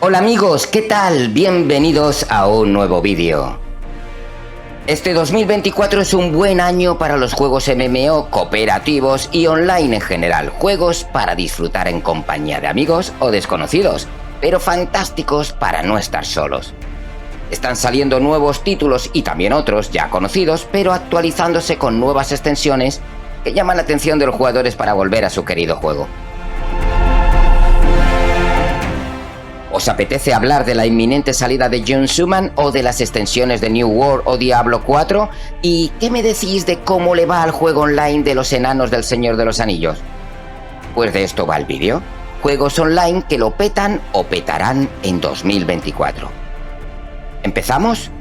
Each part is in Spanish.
Hola amigos, ¿qué tal? Bienvenidos a un nuevo vídeo. Este 2024 es un buen año para los juegos MMO cooperativos y online en general. Juegos para disfrutar en compañía de amigos o desconocidos, pero fantásticos para no estar solos. Están saliendo nuevos títulos y también otros ya conocidos, pero actualizándose con nuevas extensiones que llaman la atención de los jugadores para volver a su querido juego. ¿Os apetece hablar de la inminente salida de John Suman o de las extensiones de New World o Diablo 4? ¿Y qué me decís de cómo le va al juego online de los enanos del Señor de los Anillos? Pues de esto va el vídeo. Juegos online que lo petan o petarán en 2024. ¿Empezamos?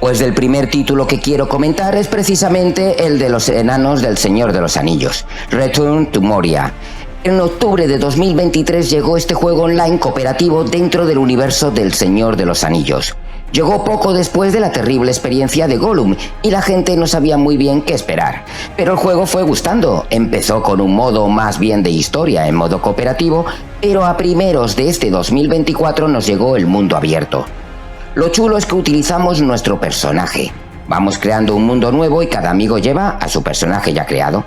Pues el primer título que quiero comentar es precisamente el de los enanos del Señor de los Anillos, Return to Moria. En octubre de 2023 llegó este juego online cooperativo dentro del universo del Señor de los Anillos. Llegó poco después de la terrible experiencia de Gollum y la gente no sabía muy bien qué esperar. Pero el juego fue gustando. Empezó con un modo más bien de historia en modo cooperativo, pero a primeros de este 2024 nos llegó el mundo abierto. Lo chulo es que utilizamos nuestro personaje. Vamos creando un mundo nuevo y cada amigo lleva a su personaje ya creado.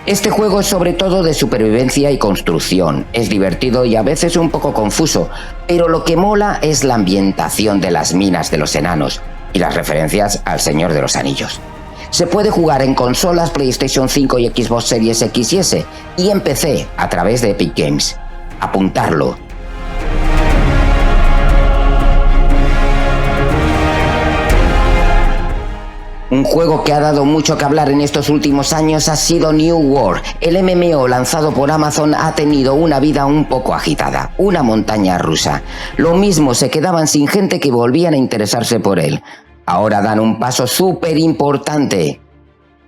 Este juego es sobre todo de supervivencia y construcción. Es divertido y a veces un poco confuso, pero lo que mola es la ambientación de las minas de los enanos y las referencias al Señor de los Anillos. Se puede jugar en consolas PlayStation 5 y Xbox Series X y S y en PC a través de Epic Games. Apuntarlo. Un juego que ha dado mucho que hablar en estos últimos años ha sido New World. El MMO lanzado por Amazon ha tenido una vida un poco agitada, una montaña rusa. Lo mismo, se quedaban sin gente que volvían a interesarse por él. Ahora dan un paso súper importante,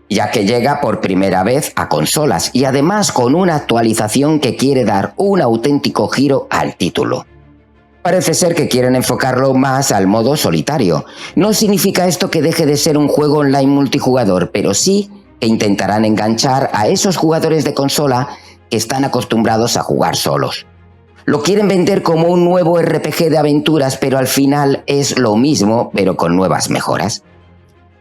ya que llega por primera vez a consolas y además con una actualización que quiere dar un auténtico giro al título. Parece ser que quieren enfocarlo más al modo solitario. No significa esto que deje de ser un juego online multijugador, pero sí que intentarán enganchar a esos jugadores de consola que están acostumbrados a jugar solos. Lo quieren vender como un nuevo RPG de aventuras, pero al final es lo mismo, pero con nuevas mejoras.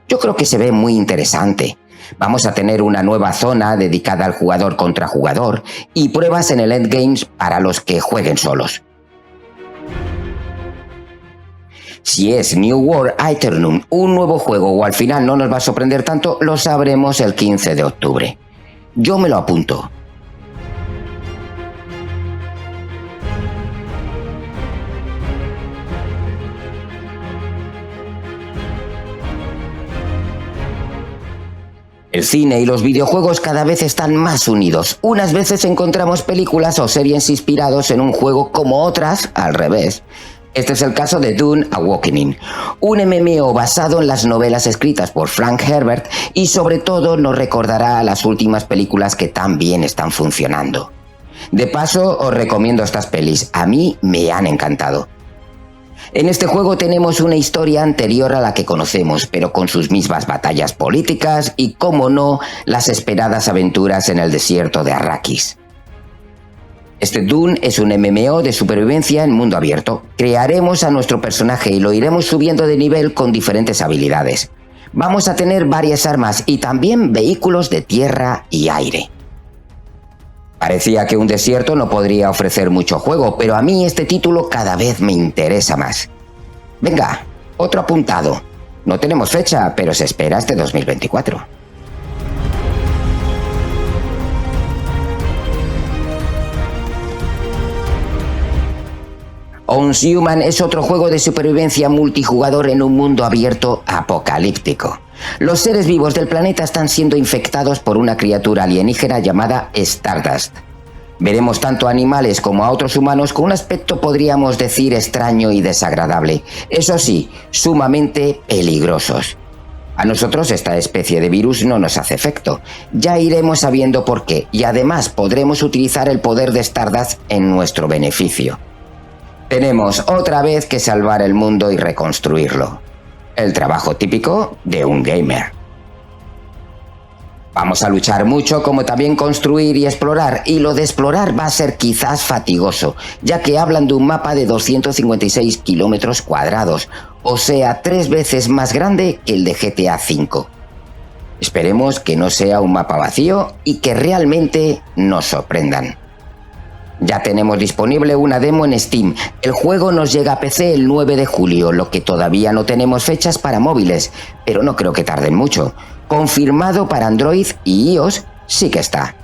Yo creo que se ve muy interesante. Vamos a tener una nueva zona dedicada al jugador contra jugador y pruebas en el endgame para los que jueguen solos. Si es New World Aeternum un nuevo juego o al final no nos va a sorprender tanto, lo sabremos el 15 de octubre. Yo me lo apunto. El cine y los videojuegos cada vez están más unidos. Unas veces encontramos películas o series inspirados en un juego como otras al revés. Este es el caso de Dune Awakening, un MMO basado en las novelas escritas por Frank Herbert y sobre todo nos recordará a las últimas películas que tan bien están funcionando. De paso, os recomiendo estas pelis, a mí me han encantado. En este juego tenemos una historia anterior a la que conocemos, pero con sus mismas batallas políticas y, como no, las esperadas aventuras en el desierto de Arrakis. Este Dune es un MMO de supervivencia en mundo abierto. Crearemos a nuestro personaje y lo iremos subiendo de nivel con diferentes habilidades. Vamos a tener varias armas y también vehículos de tierra y aire. Parecía que un desierto no podría ofrecer mucho juego, pero a mí este título cada vez me interesa más. Venga, otro apuntado. No tenemos fecha, pero se espera este 2024. Human es otro juego de supervivencia multijugador en un mundo abierto apocalíptico. Los seres vivos del planeta están siendo infectados por una criatura alienígena llamada Stardust. Veremos tanto animales como a otros humanos con un aspecto, podríamos decir, extraño y desagradable. Eso sí, sumamente peligrosos. A nosotros esta especie de virus no nos hace efecto. Ya iremos sabiendo por qué y además podremos utilizar el poder de Stardust en nuestro beneficio. Tenemos otra vez que salvar el mundo y reconstruirlo. El trabajo típico de un gamer. Vamos a luchar mucho, como también construir y explorar, y lo de explorar va a ser quizás fatigoso, ya que hablan de un mapa de 256 kilómetros cuadrados, o sea, 3 veces más grande que el de GTA V. Esperemos que no sea un mapa vacío y que realmente nos sorprendan. Ya tenemos disponible una demo en Steam. El juego nos llega a PC el 9 de julio, lo que todavía no tenemos fechas para móviles, pero no creo que tarden mucho. Confirmado para Android y iOS sí que está.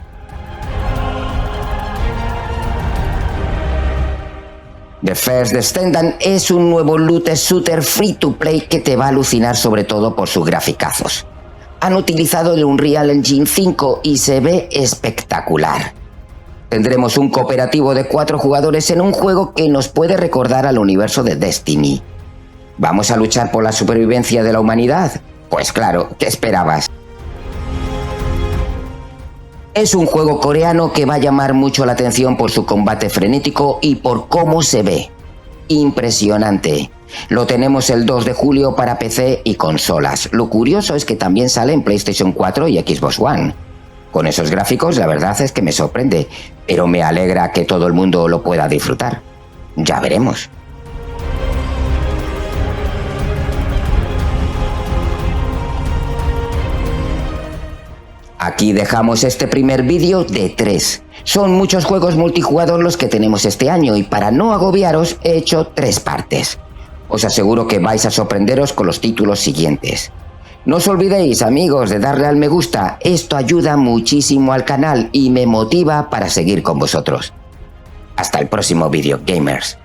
The First Descendant es un nuevo looter shooter free to play que te va a alucinar, sobre todo por sus graficazos. Han utilizado el Unreal Engine 5 y se ve espectacular. Tendremos un cooperativo de 4 jugadores en un juego que nos puede recordar al universo de Destiny. ¿Vamos a luchar por la supervivencia de la humanidad? Pues claro, ¿qué esperabas? Es un juego coreano que va a llamar mucho la atención por su combate frenético y por cómo se ve. Impresionante. Lo tenemos el 2 de julio para PC y consolas. Lo curioso es que también sale en PlayStation 4 y Xbox One. Con esos gráficos la verdad es que me sorprende, pero me alegra que todo el mundo lo pueda disfrutar. Ya veremos. Aquí dejamos este primer vídeo de 3. Son muchos juegos multijugador los que tenemos este año y para no agobiaros he hecho 3 partes. Os aseguro que vais a sorprenderos con los títulos siguientes. No os olvidéis, amigos, de darle al me gusta. Esto ayuda muchísimo al canal y me motiva para seguir con vosotros. Hasta el próximo vídeo, gamers.